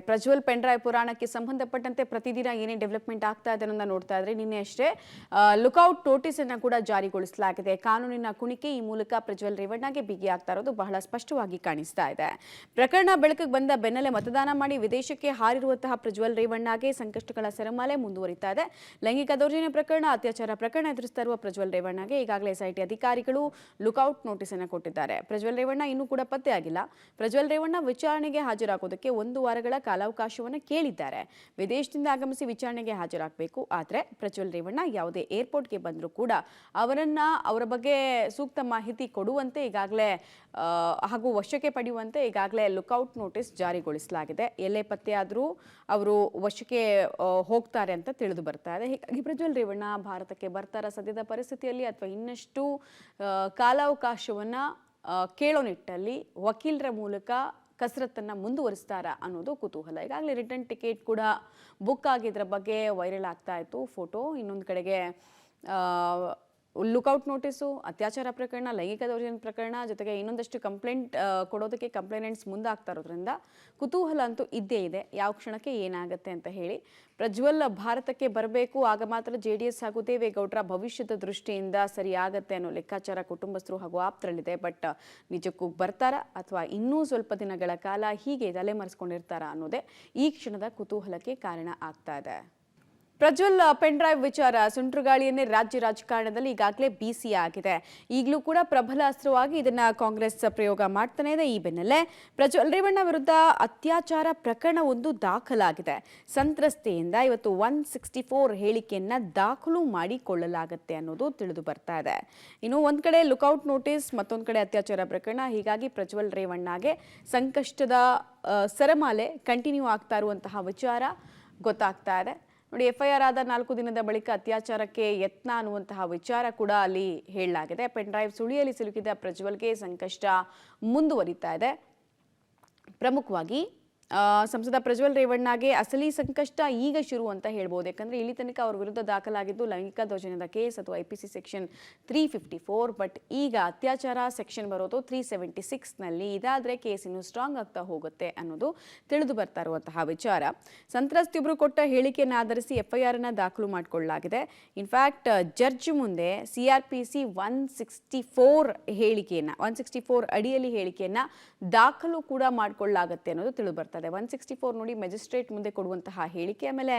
Prajwal pen drive ಪುರಾಣಕ್ಕೆ ಸಂಬಂಧಪಟ್ಟಂತೆ ಪ್ರತಿದಿನ ಏನೇ ಡೆವಲಪ್ಮೆಂಟ್ ಆಗ್ತಾ ಇದೆ ಅನ್ನೋದನ್ನ ನೋಡ್ತಾ ಇದ್ರೆ ನಿನ್ನೆ ಅಷ್ಟೇ ಲುಕ್ಔಟ್ ನೋಟಿಸ್ ಅನ್ನು ಕೂಡ ಜಾರಿಗೊಳಿಸಲಾಗಿದೆ. ಕಾನೂನಿನ ಕುಣಿಕೆ ಈ ಮೂಲಕ ಪ್ರಜ್ವಲ್ ರೇವಣ್ಣಗೆ ಬಿಗಿ ಆಗ್ತಾ ಇರೋದು ಬಹಳ ಸ್ಪಷ್ಟವಾಗಿ ಕಾಣಿಸ್ತಾ ಇದೆ. ಪ್ರಕರಣ ಬೆಳಕಿಗೆ ಬಂದ ಬೆನ್ನಲ್ಲೇ ಮತದಾನ ಮಾಡಿ ವಿದೇಶಕ್ಕೆ ಹಾರಿರುವಂತಹ ಪ್ರಜ್ವಲ್ ರೇವಣ್ಣಗೆ ಸಂಕಷ್ಟಗಳ ಸರಮಾಲೆ ಮುಂದುವರಿತಾ ಇದೆ. ಲೈಂಗಿಕ ದೌರ್ಜನ್ಯ ಪ್ರಕರಣ, ಅತ್ಯಾಚಾರ ಪ್ರಕರಣ ಎದುರಿಸ್ತಾ ಇರುವ ಪ್ರಜ್ವಲ್ ರೇವಣ್ಣಗೆ ಈಗಾಗಲೇ ಎಸ್ಐಟಿ ಅಧಿಕಾರಿಗಳು ಲುಕ್ಔಟ್ ನೋಟಿಸ್ ಅನ್ನು ಕೊಟ್ಟಿದ್ದಾರೆ. ಪ್ರಜ್ವಲ್ ರೇವಣ್ಣ ಇನ್ನೂ ಕೂಡ ಪತ್ತೆಯಾಗಿಲ್ಲ. ಪ್ರಜ್ವಲ್ ರೇವಣ್ಣ ವಿಚಾರಣೆಗೆ ಹಾಜರಾಗೋದಕ್ಕೆ 1 ವಾರಗಳ ಕಾಲಾವಕಾಶವನ್ನು ಕೇಳಿದ್ದಾರೆ. ವಿದೇಶದಿಂದ ಆಗಮಿಸಿ ವಿಚಾರಣೆಗೆ ಹಾಜರಾಗಬೇಕು. ಆದರೆ ಪ್ರಜ್ವಲ್ ರೇವಣ್ಣ ಯಾವುದೇ ಏರ್ಪೋರ್ಟ್ಗೆ ಬಂದರೂ ಕೂಡ ಅವರ ಬಗ್ಗೆ ಸೂಕ್ತ ಮಾಹಿತಿ ಕೊಡುವಂತೆ ಈಗಾಗಲೇ ಹಾಗೂ ವಶಕ್ಕೆ ಪಡೆಯುವಂತೆ ಈಗಾಗಲೇ ಲುಕ್ಔಟ್ ನೋಟಿಸ್ ಜಾರಿಗೊಳಿಸಲಾಗಿದೆ. ಎಲ್ಲೇ ಪತ್ತೆಯಾದರೂ ಅವರು ವಶಕ್ಕೆ ಹೋಗ್ತಾರೆ ಅಂತ ತಿಳಿದು ಬರ್ತಾ ಇದೆ. ಹೀಗಾಗಿ ಪ್ರಜ್ವಲ್ ರೇವಣ್ಣ ಭಾರತಕ್ಕೆ ಬರ್ತಾರ ಸದ್ಯದ ಪರಿಸ್ಥಿತಿಯಲ್ಲಿ ಅಥವಾ ಇನ್ನಷ್ಟು ಕಾಲಾವಕಾಶವನ್ನು ಕೇಳೋ ನಿಟ್ಟಲ್ಲಿ ವಕೀಲರ ಮೂಲಕ ಕಸರತ್ತನ್ನು ಮುಂದುವರಿಸ್ತಾರಾ ಅನ್ನೋದು ಕುತೂಹಲ. ಈಗಾಗಲೇ ರಿಟರ್ನ್ ಟಿಕೆಟ್ ಕೂಡ ಬುಕ್ ಆಗಿದ್ರ ಬಗ್ಗೆ ವೈರಲ್ ಆಗ್ತಾ ಇತ್ತು ಫೋಟೋ. ಇನ್ನೊಂದು ಕಡೆಗೆ ಲುಕ್ಔಟ್ ನೋಟಿಸು, ಅತ್ಯಾಚಾರ ಪ್ರಕರಣ, ಲೈಂಗಿಕ ದೌರ್ಜನ್ಯ ಪ್ರಕರಣ ಜೊತೆಗೆ ಇನ್ನೊಂದಷ್ಟು ಕಂಪ್ಲೇಂಟ್ ಕೊಡೋದಕ್ಕೆ ಕಂಪ್ಲೇನೆಂಟ್ಸ್ ಮುಂದಾಗ್ತಾ ಇರೋದ್ರಿಂದ ಕುತೂಹಲ ಅಂತೂ ಇದ್ದೇ ಇದೆ ಯಾವ ಕ್ಷಣಕ್ಕೆ ಏನಾಗುತ್ತೆ ಅಂತ ಹೇಳಿ. ಪ್ರಜ್ವಲ್ ಭಾರತಕ್ಕೆ ಬರಬೇಕು, ಆಗ ಮಾತ್ರ JDS ಹಾಗೂ ದೇವೇಗೌಡರ ಭವಿಷ್ಯದ ದೃಷ್ಟಿಯಿಂದ ಸರಿಯಾಗತ್ತೆ ಅನ್ನೋ ಲೆಕ್ಕಾಚಾರ ಕುಟುಂಬಸ್ಥರು ಹಾಗೂ ಆಪ್ತರಲ್ಲಿದೆ. ಬಟ್ ನಿಜಕ್ಕೂ ಬರ್ತಾರಾ ಅಥವಾ ಇನ್ನೂ ಸ್ವಲ್ಪ ದಿನಗಳ ಕಾಲ ಹೀಗೆ ತಲೆಮರೆಸ್ಕೊಂಡಿರ್ತಾರಾ ಅನ್ನೋದೇ ಈ ಕ್ಷಣದ ಕುತೂಹಲಕ್ಕೆ ಕಾರಣ ಆಗ್ತಾ ಇದೆ. ಪ್ರಜ್ವಲ್ ಪೆಂಡ್ರೈವ್ ವಿಚಾರ ಸುಂಟ್ರುಗಾಳಿಯನ್ನೇ ರಾಜ್ಯ ರಾಜಕಾರಣದಲ್ಲಿ ಈಗಾಗಲೇ ಬಿಸಿ ಆಗಿದೆ. ಈಗಲೂ ಕೂಡ ಪ್ರಬಲ ಅಸ್ತ್ರವಾಗಿ ಇದನ್ನ ಕಾಂಗ್ರೆಸ್ ಪ್ರಯೋಗ ಮಾಡ್ತಾನೆ ಇದೆ. ಈ ಬೆನ್ನಲ್ಲೇ ಪ್ರಜ್ವಲ್ ರೇವಣ್ಣ ವಿರುದ್ಧ ಅತ್ಯಾಚಾರ ಪ್ರಕರಣ ಒಂದು ದಾಖಲಾಗಿದೆ. ಸಂತ್ರಸ್ತೆಯಿಂದ ಇವತ್ತು 164 ಹೇಳಿಕೆಯನ್ನ ದಾಖಲು ಮಾಡಿಕೊಳ್ಳಲಾಗುತ್ತೆ ಅನ್ನೋದು ತಿಳಿದು ಬರ್ತಾ ಇದೆ. ಇನ್ನು ಒಂದ್ ಕಡೆ ಲುಕ್ಔಟ್ ನೋಟಿಸ್, ಮತ್ತೊಂದು ಕಡೆ ಅತ್ಯಾಚಾರ ಪ್ರಕರಣ. ಹೀಗಾಗಿ ಪ್ರಜ್ವಲ್ ರೇವಣ್ಣಗೆ ಸಂಕಷ್ಟದ ಸರಮಾಲೆ ಕಂಟಿನ್ಯೂ ಆಗ್ತಾ ಇರುವಂತಹ ವಿಚಾರ ಗೊತ್ತಾಗ್ತಾ ಇದೆ. ನೋಡಿ, FIR ಆದ 4 ದಿನದ ಬಳಿಕ ಅತ್ಯಾಚಾರಕ್ಕೆ ಯತ್ನ ಅನ್ನುವಂತಹ ವಿಚಾರ ಕೂಡ ಅಲ್ಲಿ ಹೇಳಲಾಗಿದೆ. ಪೆನ್ಡ್ರೈವ್ ಸುಳಿಯಲ್ಲಿ ಸಿಲುಕಿದ ಪ್ರಜ್ವಲ್ಗೆ ಸಂಕಷ್ಟ ಮುಂದುವರಿತಾ ಇದೆ. ಪ್ರಮುಖವಾಗಿ ಸಂಸದ ಪ್ರಜ್ವಲ್ ರೇವಣ್ಣಗೆ ಅಸಲಿ ಸಂಕಷ್ಟ ಈಗ ಶುರು ಅಂತ ಹೇಳ್ಬೋದು. ಯಾಕಂದ್ರೆ ಇಲ್ಲಿ ತನಕ ಅವ್ರ ವಿರುದ್ಧ ದಾಖಲಾಗಿದ್ದು ಲೈಂಗಿಕ ದೌರ್ಜನ್ಯದ ಕೇಸ್ ಅಥವಾ IPC ಸೆಕ್ಷನ್ 354. ಬಟ್ ಈಗ ಅತ್ಯಾಚಾರ ಸೆಕ್ಷನ್ ಬರೋದು 376 ನಲ್ಲಿ. ಇದಾದ್ರೆ ಕೇಸ್ ಇನ್ನು ಸ್ಟ್ರಾಂಗ್ ಆಗ್ತಾ ಹೋಗುತ್ತೆ ಅನ್ನೋದು ತಿಳಿದು ಬರ್ತಾ ಇರುವಂತಹ ವಿಚಾರ. ಸಂತ್ರಸ್ತಿಯೊಬ್ಬರು ಕೊಟ್ಟ ಹೇಳಿಕೆಯನ್ನು ಆಧರಿಸಿ FIR ಅನ್ನ ದಾಖಲು ಮಾಡಿಕೊಳ್ಳಲಾಗಿದೆ. ಇನ್ಫ್ಯಾಕ್ಟ್ ಜಡ್ಜ್ ಮುಂದೆ CRPC 164 ಹೇಳಿಕೆಯನ್ನ 164 ಅಡಿಯಲ್ಲಿ ಹೇಳಿಕೆಯನ್ನ ದಾಖಲು ಕೂಡ ಮಾಡಿಕೊಳ್ಳಲಾಗುತ್ತೆ ಅನ್ನೋದು ತಿಳಿದು ಬರ್ತಾ ಇದೆ. 164 ನೋಡಿ, ಮ್ಯಾಜಿಸ್ಟ್ರೇಟ್ ಮುಂದೆ ಕೊಡುವಂತಹ ಹೇಳಿಕೆ. ಆಮೇಲೆ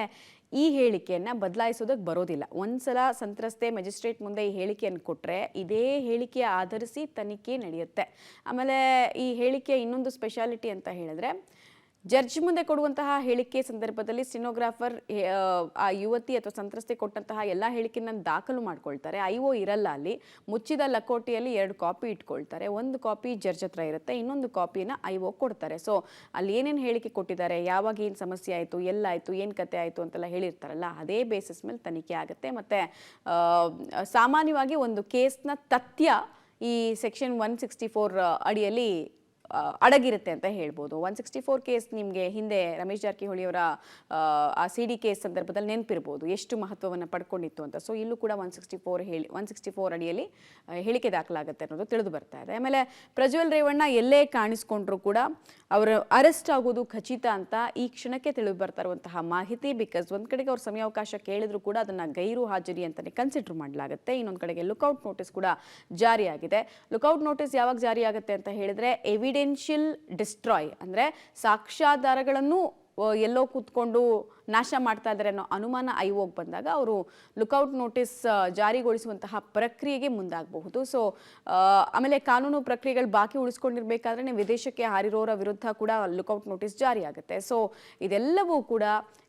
ಈ ಹೇಳಿಕೆಯನ್ನ ಬದಲಾಯಿಸೋದಕ್ಕೆ ಬರೋದಿಲ್ಲ. ಒಂದ್ಸಲ ಸಂತ್ರಸ್ತೆ ಮ್ಯಾಜಿಸ್ಟ್ರೇಟ್ ಮುಂದೆ ಈ ಹೇಳಿಕೆಯನ್ನು ಕೊಟ್ಟರೆ ಇದೇ ಹೇಳಿಕೆಯ ಆಧರಿಸಿ ತನಿಖೆ ನಡೆಯುತ್ತೆ. ಆಮೇಲೆ ಈ ಹೇಳಿಕೆಯ ಇನ್ನೊಂದು ಸ್ಪೆಷಾಲಿಟಿ ಅಂತ ಹೇಳಿದ್ರೆ, ಜಡ್ಜ್ ಮುಂದೆ ಕೊಡುವಂತಹ ಹೇಳಿಕೆ ಸಂದರ್ಭದಲ್ಲಿ ಸ್ಟೆನೋಗ್ರಾಫರ್ ಆ ಯುವತಿ ಅಥವಾ ಸಂತ್ರಸ್ತೆ ಕೊಟ್ಟಂತಹ ಎಲ್ಲ ಹೇಳಿಕೆಯನ್ನು ದಾಖಲು ಮಾಡ್ಕೊಳ್ತಾರೆ. IO ಇರಲ್ಲ ಅಲ್ಲಿ. ಮುಚ್ಚಿದ ಲಕೋಟೆಯಲ್ಲಿ 2 ಕಾಪಿ ಇಟ್ಕೊಳ್ತಾರೆ. ಒಂದು ಕಾಪಿ ಜಡ್ಜ್ ಹತ್ರ ಇರುತ್ತೆ, ಇನ್ನೊಂದು ಕಾಪಿನ IO ಕೊಡ್ತಾರೆ. ಸೊ ಅಲ್ಲಿ ಏನೇನು ಹೇಳಿಕೆ ಕೊಟ್ಟಿದ್ದಾರೆ, ಯಾವಾಗ ಏನು ಸಮಸ್ಯೆ ಆಯಿತು, ಎಲ್ಲಾಯಿತು, ಏನು ಕತೆ ಆಯಿತು ಅಂತೆಲ್ಲ ಹೇಳಿರ್ತಾರಲ್ಲ, ಅದೇ ಬೇಸಿಸ್ ಮೇಲೆ ತನಿಖೆ ಆಗುತ್ತೆ. ಮತ್ತು ಸಾಮಾನ್ಯವಾಗಿ ಒಂದು ಕೇಸ್ನ ತಥ್ಯ ಈ ಸೆಕ್ಷನ್ 164 ಅಡಿಯಲ್ಲಿ ಅಡಗಿರುತ್ತೆ ಅಂತ ಹೇಳ್ಬೋದು. 164 ಕೇಸ್ ನಿಮಗೆ ಹಿಂದೆ ರಮೇಶ್ ಜಾರಕಿಹೊಳಿ ಅವರ ಆ CD ಕೇಸ್ ಸಂದರ್ಭದಲ್ಲಿ ನೆನಪಿರ್ಬೋದು ಎಷ್ಟು ಮಹತ್ವವನ್ನು ಪಡ್ಕೊಂಡಿತ್ತು ಅಂತ. ಸೊ ಇಲ್ಲೂ ಕೂಡ 164 ಅಡಿಯಲ್ಲಿ ಹೇಳಿಕೆ ದಾಖಲಾಗುತ್ತೆ ಅನ್ನೋದು ತಿಳಿದು ಬರ್ತಾ ಇದೆ. ಆಮೇಲೆ ಪ್ರಜ್ವಲ್ ರೇವಣ್ಣ ಎಲ್ಲೇ ಕಾಣಿಸ್ಕೊಂಡ್ರು ಕೂಡ ಅವರು ಅರೆಸ್ಟ್ ಆಗೋದು ಖಚಿತ ಅಂತ ಈ ಕ್ಷಣಕ್ಕೆ ತಿಳಿದು ಬರ್ತಾ ಇರುವಂತಹ ಮಾಹಿತಿ. ಬಿಕಾಸ್ ಒಂದ್ ಕಡೆಗೆ ಅವ್ರು ಸಮಯಾವಕಾಶ ಕೇಳಿದ್ರು ಕೂಡ ಅದನ್ನ ಗೈರು ಹಾಜರಿ ಅಂತಾನೆ ಕನ್ಸಿಡರ್ ಮಾಡಲಾಗುತ್ತೆ. ಇನ್ನೊಂದು ಕಡೆಗೆ ಲುಕ್ಔಟ್ ನೋಟಿಸ್ ಕೂಡ ಜಾರಿಯಾಗಿದೆ. ಲುಕ್ಔಟ್ ನೋಟಿಸ್ ಯಾವಾಗ ಜಾರಿ ಆಗುತ್ತೆ ಅಂತ ಹೇಳಿದ್ರೆ, ಎವಿಡೆನ್ಷಿಯಲ್ ಡಿಸ್ಟ್ರಾಯ್ ಅಂದ್ರೆ ಸಾಕ್ಷ್ಯಾಧಾರಗಳನ್ನು ಎಲ್ಲೋ ಕೂತ್ಕೊಂಡು ನಾಶ ಮಾಡ್ತಾ ಇದ್ದಾರೆ ಅನ್ನೋ ಅನುಮಾನ IOಗೆ ಬಂದಾಗ ಅವರು ಲುಕ್ಔಟ್ ನೋಟಿಸ್ ಜಾರಿಗೊಳಿಸುವಂತಹ ಪ್ರಕ್ರಿಯೆಗೆ ಮುಂದಾಗಬಹುದು. ಸೊ ಆಮೇಲೆ ಕಾನೂನು ಪ್ರಕ್ರಿಯೆಗಳು ಬಾಕಿ ಉಳಿಸ್ಕೊಂಡಿರ್ಬೇಕಾದ್ರೆ ವಿದೇಶಕ್ಕೆ ಹಾರಿರೋರ ವಿರುದ್ಧ ಕೂಡ ಲುಕ್ಔಟ್ ನೋಟಿಸ್ ಜಾರಿ ಆಗುತ್ತೆ. ಸೊ ಇದೆಲ್ಲವೂ ಕೂಡ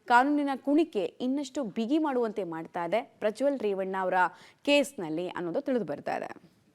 ಕಾನೂನಿನ ಕುಣಿಕೆ ಇನ್ನಷ್ಟು ಬಿಗಿ ಮಾಡುವಂತೆ ಮಾಡ್ತಾ ಇದೆ ಪ್ರಜ್ವಲ್ ರೇವಣ್ಣ ಅವರ ಕೇಸ್ನಲ್ಲಿ ಅನ್ನೋದು ತಿಳಿದು ಬರ್ತಾ ಇದೆ.